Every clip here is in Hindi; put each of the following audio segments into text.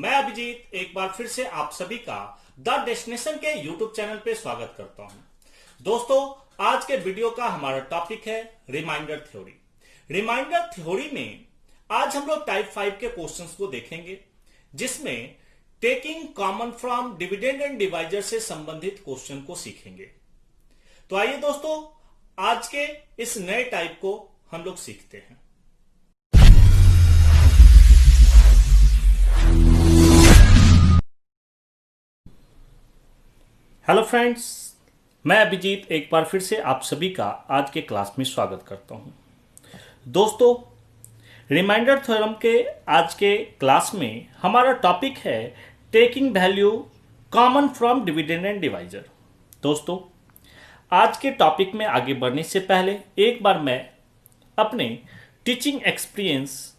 मैं अभिजीत एक बार फिर से आप सभी का द डेस्टिनेशन के यूट्यूब चैनल पे स्वागत करता हूं। दोस्तों, आज के वीडियो का हमारा टॉपिक है रिमाइंडर थ्योरी। रिमाइंडर थ्योरी में आज हम लोग टाइप 5 के क्वेश्चंस को देखेंगे, जिसमें taking common from dividend and divisor से संबंधित क्वेश्चन को सीखेंगे। तो आइए दोस्तों, आज के इस नए टाइप को हम लोग सीखते हैं। हेलो फ्रेंड्स, मैं अभिजीत एक बार फिर से आप सभी का आज के क्लास में स्वागत करता हूं। दोस्तों, रिमाइंडर थ्योरम के आज के क्लास में हमारा टॉपिक है taking value common from dividend and divisor. दोस्तों, आज के टॉपिक में आगे बढ़ने से पहले एक बार मैं अपने टीचिंग एक्सपीरियंस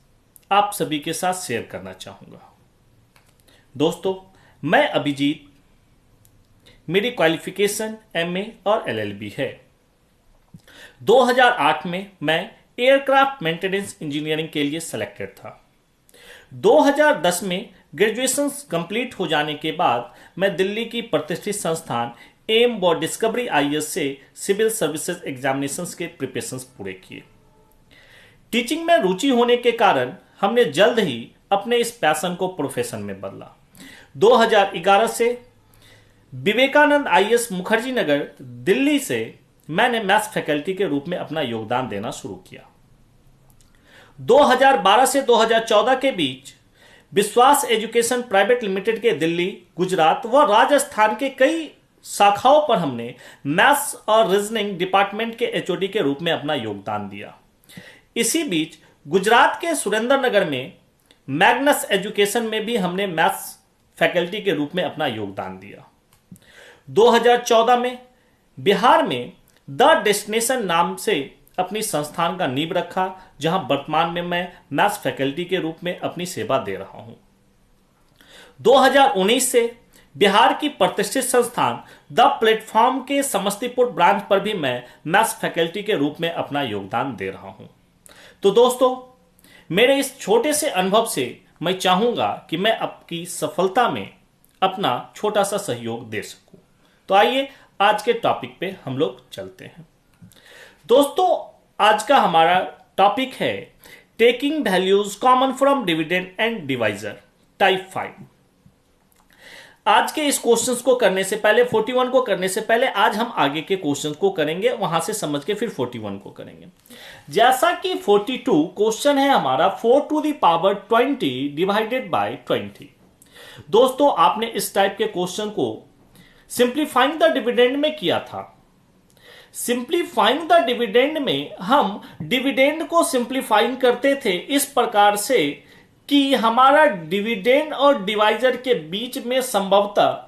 आप सभी के साथ शेयर करना चाहूंगा। दोस्तों, मैं अभिजीत, मेरी क्वालिफिकेशन एमए और एलएलबी है। 2008 में मैं एयरक्राफ्ट मेंटेनेंस इंजीनियरिंग के लिए सिलेक्टेड था। 2010 में ग्रेजुएशन कंप्लीट हो जाने के बाद मैं दिल्ली की प्रतिष्ठित संस्थान एम व डिस्कवरी आईएएस से सिविल सर्विसेज एग्जामिनेशंस के प्रिपरेशंस पूरे किए। टीचिंग में रुचि होने के कारण हमने जल्द ही अपने इस पैशन को प्रोफेशन में बदला। 2011 से विवेकानंद आईएएस मुखर्जी नगर दिल्ली से मैंने मैथ्स फैकल्टी के रूप में अपना योगदान देना शुरू किया। 2012 से 2014 के बीच विश्वास एजुकेशन प्राइवेट लिमिटेड के दिल्ली, गुजरात व राजस्थान के कई शाखाओं पर हमने मैथ्स और रीजनिंग डिपार्टमेंट के एचओडी के रूप में अपना योगदान दिया। इसी बीच गुजरात के सुरेंद्र नगर में मैग्नस एजुकेशन में भी हमने मैथ्स फैकल्टी के रूप में अपना योगदान दिया। 2014 में बिहार में द डेस्टिनेशन नाम से अपनी संस्थान का नींव रखा, जहां वर्तमान में मैं मैथ्स फैकल्टी के रूप में अपनी सेवा दे रहा हूं। 2019 से बिहार की प्रतिष्ठित संस्थान द प्लेटफॉर्म के समस्तीपुर ब्रांच पर भी मैं मैथ्स फैकल्टी के रूप में अपना योगदान दे रहा हूं। तो दोस्तों, मेरे इस छोटे से अनुभव से मैं चाहूंगा कि मैं आपकी सफलता में अपना छोटा सा सहयोग दे सकूं। तो आइए आज के टॉपिक पे हम लोग चलते हैं। दोस्तों, आज का हमारा टॉपिक है taking values common from dividend and divisor type 5। आज के इस क्वेश्चंस को करने से पहले 41 को करने से पहले आज हम आगे के क्वेश्चंस को करेंगे, वहां से समझ के फिर 41 को करेंगे। जैसा कि 42 क्वेश्चन है हमारा 4 to the power 20 divided by 20। दोस्तों, आपने इस टाइप के क्वेश्चन को सिंप्लीफाइंग द डिविडेंड में किया था। सिंप्लीफाइंग द डिविडेंड में हम डिविडेंड को सिंप्लीफाइंग करते थे इस प्रकार से कि हमारा डिविडेंड और डिवाइजर के बीच में संभवतः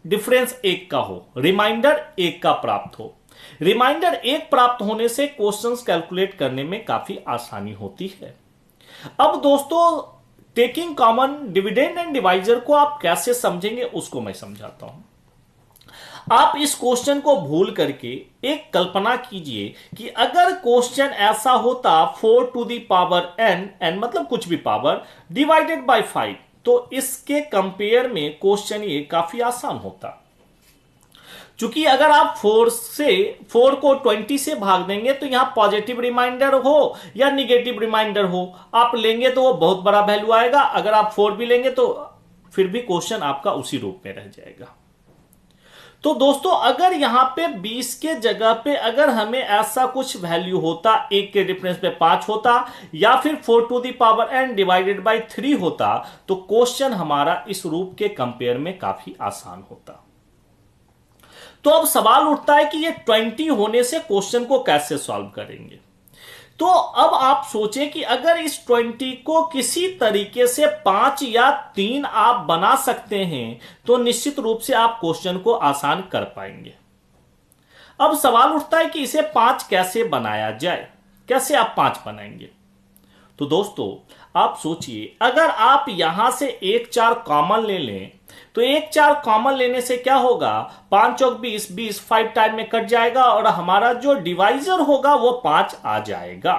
डिफरेंस 1 का हो, रिमाइंडर 1 का प्राप्त हो। रिमाइंडर 1 प्राप्त होने से क्वेश्चंस कैलकुलेट करने में काफी आसानी होती है। अब दोस्तों, taking common dividend and divisor को आप कैसे समझेंगे उसको मैं समझाता हूं। आप इस क्वेश्चन को भूल करके एक कल्पना कीजिए कि अगर क्वेश्चन ऐसा होता 4 टू द पावर n मतलब कुछ भी पावर डिवाइडेड बाय 5, तो इसके कंपेयर में क्वेश्चन ये काफी आसान होता। चूंकि अगर आप 4 को 20 से भाग देंगे तो यहां पॉजिटिव रिमाइंडर हो या निगेटिव रिमाइंडर हो, आप लेंगे तो वो बहुत बड़ा वैल्यू आएगा। अगर आप 4 भी लेंगे तो फिर भी क्वेश्चन आपका उसी रूप में रह जाएगा। तो दोस्तों, अगर यहां पे 20 के जगह पे अगर हमें ऐसा कुछ वैल्यू होता, 1 के डिफरेंस पे 5 होता या फिर 4 to the power n divided by 3 होता, तो क्वेश्चन हमारा इस रूप के कंपेयर में काफी आसान होता। तो अब सवाल उठता है कि ये 20 होने से क्वेश्चन को कैसे सॉल्व करेंगे। तो अब आप सोचें कि अगर इस 20 को किसी तरीके से 5 या 3 आप बना सकते हैं तो निश्चित रूप से आप क्वेश्चन को आसान कर पाएंगे। अब सवाल उठता है कि इसे 5 कैसे बनाया जाए, कैसे आप 5 बनाएंगे। तो दोस्तों, आप सोचिए, अगर आप यहां से 1 4 कॉमन ले लें तो 1 4 कॉमन लेने से क्या होगा, 5 चौक 20, 20 5 टाइम में कट जाएगा और हमारा जो डिवाइजर होगा वो 5 आ जाएगा।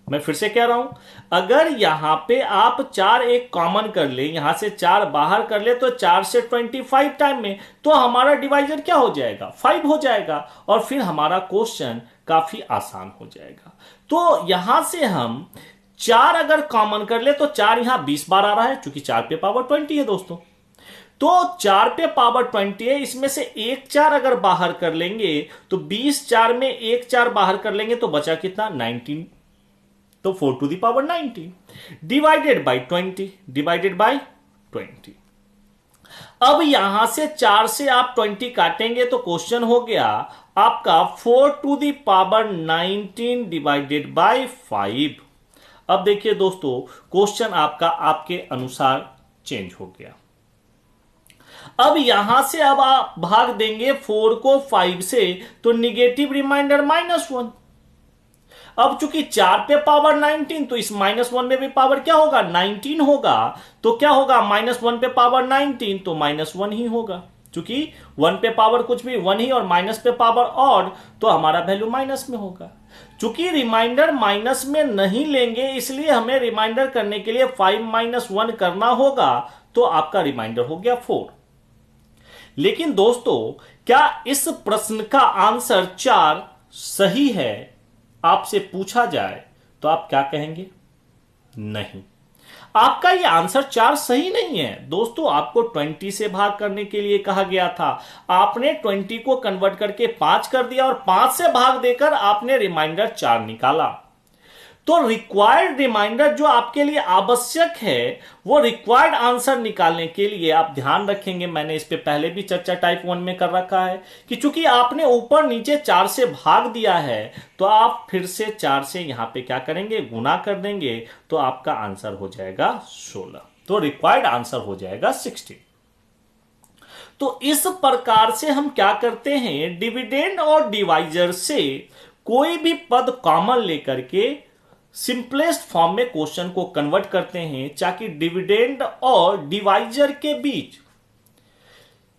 मैं फिर से कह रहा हूं, अगर यहां पे आप 4 एक कॉमन कर ले, यहां से 4 बाहर कर ले, तो 4 से 25 टाइम में तो हमारा डिवाइजर क्या हो जाएगा, 5 हो जाएगा, और फिर हमारा क्वेश्चन काफी आसान हो जाएगा। तो यहां से हम 4 अगर कॉमन कर ले तो 4 यहां 20 बार आ रहा है, क्योंकि 4 पे पावर 20 है दोस्तों। तो 4 पे पावर 20 है, इसमें से एक 4 अगर बाहर कर लेंगे तो 20, 4 में एक 4 बाहर कर लेंगे तो बचा कितना, 19। तो 4 to the power 19 divided by 20, divided by 20। अब यहां से 4 से आप 20 काटेंगे तो क्वेश्चन हो गया आपका 4 to the power 19 divided by 5। अब देखिए दोस्तों, क्वेश्चन आपका आपके अनुसार चेंज हो गया। अब यहां से अब आप भाग देंगे 4 को 5 से, तो निगेटिव रिमाइंडर -1। अब चूंकि 4 पे पावर 19, तो इस -1 में भी पावर क्या होगा, 19 होगा। तो क्या होगा, -1 पे पावर 19 तो -1 ही होगा, क्योंकि 1 पे पावर कुछ भी 1 ही, और माइनस पे पावर ऑड, तो हमारा वैल्यू माइनस में होगा। चूंकि रिमाइंडर माइनस में नहीं लेंगे, इसलिए हमें रिमाइंडर करने के लिए 5 - 1 करना होगा, तो आपका रिमाइंडर हो गया 4। लेकिन दोस्तों, क्या इस प्रश्न का आंसर 4 सही है, आपसे पूछा जाए तो आप क्या कहेंगे, नहीं। आपका ये आंसर 4 सही नहीं है दोस्तों। आपको 20 से भाग करने के लिए कहा गया था, आपने 20 को कन्वर्ट करके 5 कर दिया, और 5 से भाग देकर आपने रिमाइंडर 4 निकाला। तो रिक्वायर्ड रिमाइंडर जो आपके लिए आवश्यक है, वो रिक्वायर्ड आंसर निकालने के लिए आप ध्यान रखेंगे, मैंने इस पे पहले भी चर्चा टाइप 1 में कर रखा है, कि चूंकि आपने ऊपर नीचे 4 से भाग दिया है, तो आप फिर से 4 से यहां पे क्या करेंगे, गुना कर देंगे, तो आपका आंसर हो जाएगा 16। तो रिक्वायर्ड आंसर हो जाएगा 16। तो इस प्रकार से हम क्या करते हैं, डिविडेंड और डिवाइजर से कोई भी पद कॉमन लेकर के सिंपलेस्ट फॉर्म में क्वेश्चन को कन्वर्ट करते हैं, ताकि डिविडेंड और डिवाइजर के बीच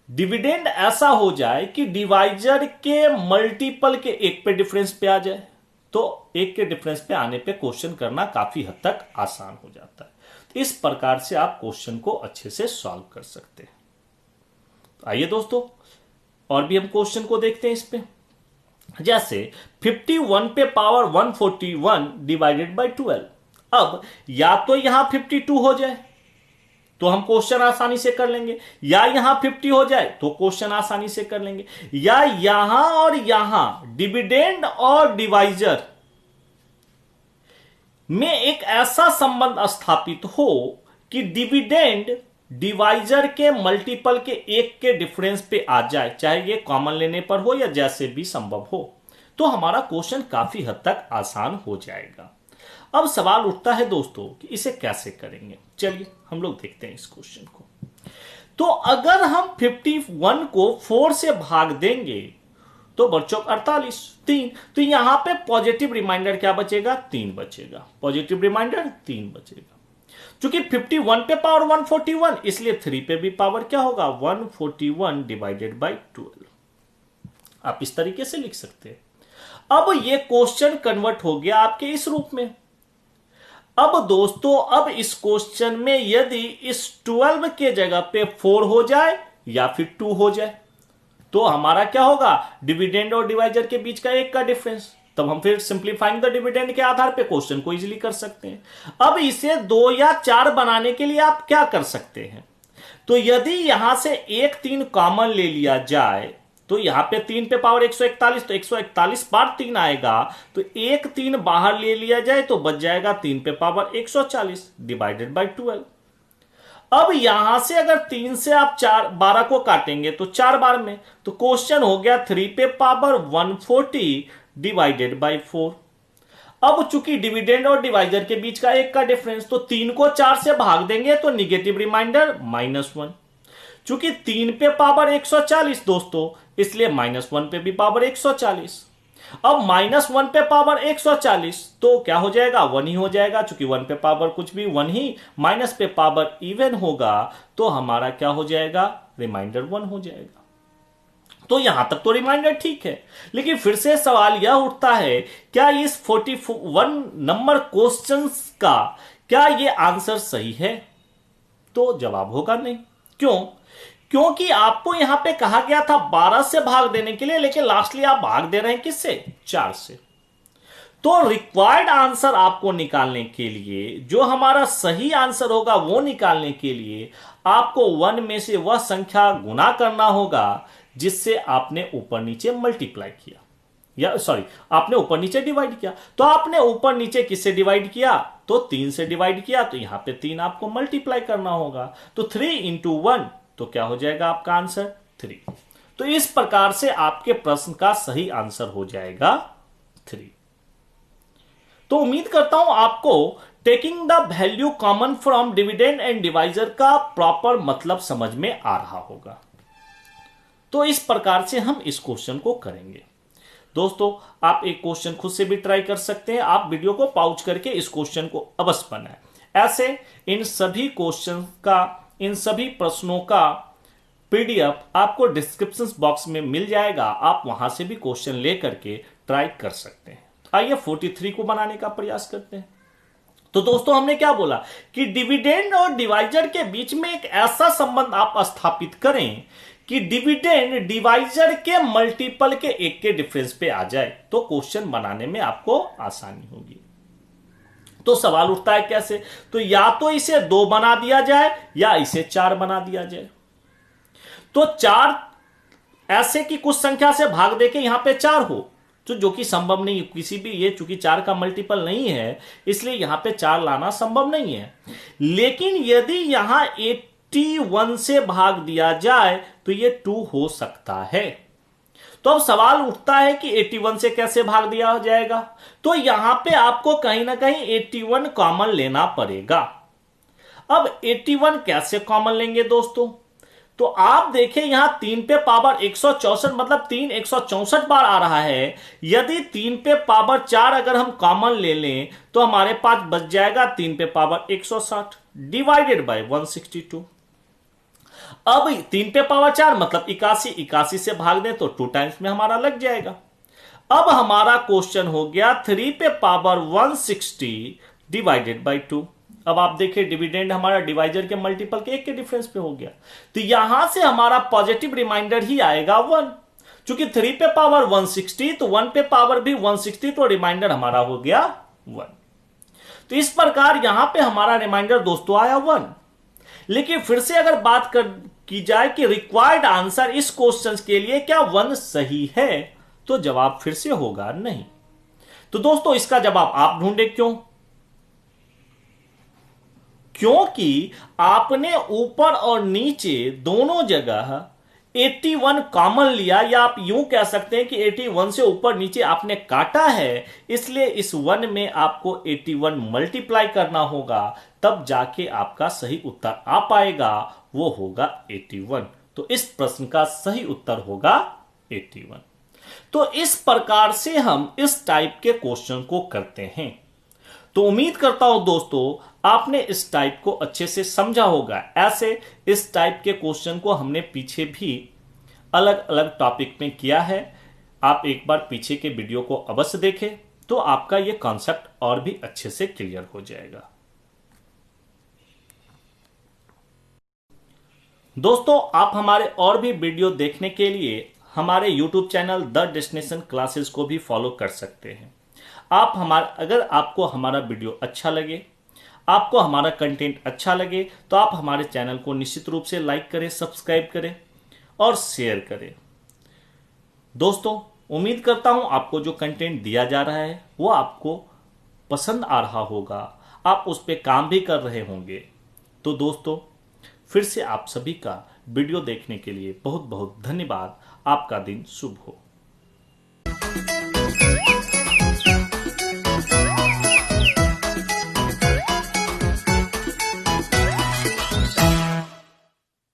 डिविडेंड ऐसा हो जाए कि डिवाइजर के मल्टीपल के 1 पे डिफरेंस पे आ जाए। तो 1 के डिफरेंस पे आने पे क्वेश्चन करना काफी हद तक आसान हो जाता है। तो इस प्रकार से आप क्वेश्चन को अच्छे से सॉल्व कर सकते हैं। तो आइए दोस्तों, और भी हम क्वेश्चन को देखते हैं इस पे। जैसे 51 पे पावर 141 डिवाइडेड बाय 12। अब या तो यहां 52 हो जाए तो हम क्वेश्चन आसानी से कर लेंगे, या यहां 50 हो जाए तो क्वेश्चन आसानी से कर लेंगे, या यहां और यहां डिविडेंड और डिवाइजर में एक ऐसा संबंध स्थापित हो कि डिविडेंड डिवाइजर के मल्टीपल के 1 के डिफरेंस पे आ जाए, चाहे ये कॉमन लेने पर हो या जैसे भी संभव हो, तो हमारा क्वेश्चन काफी हद तक आसान हो जाएगा। अब सवाल उठता है दोस्तों कि इसे कैसे करेंगे। चलिए हम लोग देखते हैं इस क्वेश्चन को। तो अगर हम 51 को 4 से भाग देंगे तो बच्चों 48, 3, तो यहां पे पॉजिटिव रिमाइंडर क्या बचेगा, 3 बचेगा। पॉजिटिव रिमाइंडर 3 बचेगा। चूंकि 51 पे पावर 141, इसलिए 3 पे भी पावर क्या होगा, 141 डिवाइडेड बाई 12। आप इस तरीके से लिख सकते हैं। अब ये क्वेश्चन कन्वर्ट हो गया आपके इस रूप में। अब दोस्तों, अब इस क्वेश्चन में यदि इस 12 के जगह पे 4 हो जाए या फिर 2 हो जाए, तो हमारा क्या होगा, डिविडेंड और डिवाइजर के बीच का 1 का डिफरेंस। तब हम फिर सिंप्लीफाइंग द डिविडेंड के आधार पे क्वेश्चन को इजीली कर सकते हैं। अब इसे 2 या 4 बनाने के लिए आप क्या कर सकते हैं, तो यदि यहां से 1 3 कॉमन ले लिया जाए, तो यहां पे 3 पे पावर 141, तो 141 बार 3 आएगा, तो 1 3 बाहर ले लिया जाए तो बच जाएगा 3 पे पावर 140 डिवाइडेड बाई 12। अब यहां से अगर 3 से आप 12 को काटेंगे तो 4 बार में, तो क्वेश्चन हो गया 3 पे पावर 140 डिवाइडेड बाई 4। अब चूंकि डिविडेंड और डिवाइजर के बीच का 1 का डिफरेंस, तो 3 को 4 से भाग देंगे तो निगेटिव रिमाइंडर -1। चूंकि 3 पे पावर 140 दोस्तों, इसलिए -1 पे भी पावर 140। अब -1 पे पावर 140 तो क्या हो जाएगा, 1 ही हो जाएगा। चूंकि 1 पे पावर कुछ भी 1 ही, माइनस पे पावर इवन होगा, तो हमारा क्या हो जाएगा, रिमाइंडर 1 हो जाएगा। तो यहां तक तो रिमाइंडर ठीक है, लेकिन फिर से सवाल यह उठता है, क्या इस 41 नंबर क्वेश्चंस का क्या ये आंसर सही है? तो जवाब होगा नहीं। क्यों? क्योंकि आपको यहां पे कहा गया था 12 से भाग देने के लिए, लेकिन लास्टली आप भाग दे रहे हैं किससे? 4 से। तो रिक्वायर्ड आंसर आपको निकालने के लिए, जो हमारा सही आंसर होगा वो निकालने के लिए आपको 1 में से वह संख्या गुना करना होगा जिससे आपने ऊपर नीचे मल्टीप्लाई किया, या सॉरी आपने ऊपर नीचे डिवाइड किया। तो आपने ऊपर नीचे किससे डिवाइड किया? तो 3 से डिवाइड किया, तो यहां पे 3 आपको मल्टीप्लाई करना होगा। तो 3 इंटू 1, तो क्या हो जाएगा आपका आंसर? 3। तो इस प्रकार से आपके प्रश्न का सही आंसर हो जाएगा 3। तो उम्मीद करता हूं आपको taking the value common from dividend and divisor का प्रॉपर मतलब समझ में आ रहा होगा। तो इस प्रकार से हम इस क्वेश्चन को करेंगे। दोस्तों, आप एक क्वेश्चन खुद से भी ट्राई कर सकते हैं। आप वीडियो को पॉज करके इस क्वेश्चन को अवश्य बनाएं। ऐसे इन सभी क्वेश्चन का, इन सभी प्रश्नों का पीडीएफ आपको डिस्क्रिप्शन बॉक्स में मिल जाएगा। आप वहां से भी क्वेश्चन लेकर के ट्राई कर सकते हैं। आइए 43 को बनाने का प्रयास करते हैं। तो दोस्तों, हमने क्या बोला कि डिविडेंड और डिवाइजर के बीच में एक ऐसा संबंध आप स्थापित करें कि डिविडेंड डिवाइजर के मल्टीपल के एक के डिफरेंस पे आ जाए, तो क्वेश्चन बनाने में आपको आसानी होगी। तो सवाल उठता है कैसे? तो या तो इसे 2 बना दिया जाए या इसे 4 बना दिया जाए। तो 4 ऐसे की कुछ संख्या से भाग देके यहां पे 4 हो, तो जो कि संभव नहीं, किसी भी, ये चूंकि 4 का मल्टीपल नहीं है इसलिए यहां पे 4 लाना संभव नहीं है। लेकिन यदि यहां 81 से भाग दिया जाए तो ये 2 हो सकता है। तो अब सवाल उठता है कि 81 से कैसे भाग दिया जाएगा? तो यहां पे आपको कहीं ना कहीं 81 कॉमन लेना पड़ेगा। अब 81 कैसे कॉमन लेंगे दोस्तों? तो आप देखें यहां 3 पे पावर 164, मतलब 3 164 बार आ रहा है। यदि 3 पे पावर 4 अगर हम कॉमन ले लें तो हमारे पास बच जाएगा 3 पे पावर 160 डिवाइडेड बाय 162। अब 3 पे पावर 4 मतलब 81, 81 से भाग दें तो 2 टाइम्स में हमारा लग जाएगा। अब हमारा क्वेश्चन हो गया 3 पे पावर 160 डिवाइडेड बाय 2। अब आप देखिए डिविडेंड हमारा डिवाइजर के मल्टीपल के एक के डिफरेंस पे हो गया, तो यहां से हमारा पॉजिटिव रिमाइंडर ही आएगा 1। चूंकि 3 पे पावर 160 तो 1 पे पावर भी 160, तो रिमाइंडर हमारा हो गया 1। तो इस प्रकार यहां पे हमारा रिमाइंडर दोस्तों आया 1। लेकिन फिर से अगर बात की जाए कि रिक्वायर्ड आंसर इस क्वेश्चन के लिए क्या 1 सही है, तो जवाब फिर से होगा नहीं। तो दोस्तों, इसका जवाब आप ढूंढे। क्यों? क्योंकि आपने ऊपर और नीचे दोनों जगह 81 कॉमन लिया, या आप यूं कह सकते हैं कि 81 से ऊपर नीचे आपने काटा है, इसलिए इस 1 में आपको 81 मल्टीप्लाई करना होगा, तब जाके आपका सही उत्तर आ पाएगा, वो होगा 81। तो इस प्रश्न का सही उत्तर होगा 81। तो इस प्रकार से हम इस टाइप के क्वेश्चन को करते हैं। तो उम्मीद करता हूं दोस्तों आपने इस टाइप को अच्छे से समझा होगा। ऐसे इस टाइप के क्वेश्चन को हमने पीछे भी अलग अलग टॉपिक में किया है। आप एक बार पीछे के वीडियो को अवश्य देखें, तो आपका यह कॉन्सेप्ट और भी अच्छे से क्लियर हो जाएगा। दोस्तों, आप हमारे और भी वीडियो देखने के लिए हमारे YouTube channel the destination classes को भी फॉलो कर सकते हैं। अगर आपको हमारा वीडियो अच्छा लगे, आपको हमारा कंटेंट अच्छा लगे, तो आप हमारे चैनल को निश्चित रूप से लाइक करें, सब्सक्राइब करें और शेयर करें। दोस्तों, उम्मीद करता हूं आपको जो कंटेंट दिया जा रहा है वो आपको पसंद आ रहा होगा, आप उस पर काम भी कर रहे होंगे। तो दोस्तों, फिर से आप सभी का वीडियो देखने के लिए बहुत बहुत धन्यवाद। आपका दिन शुभ हो।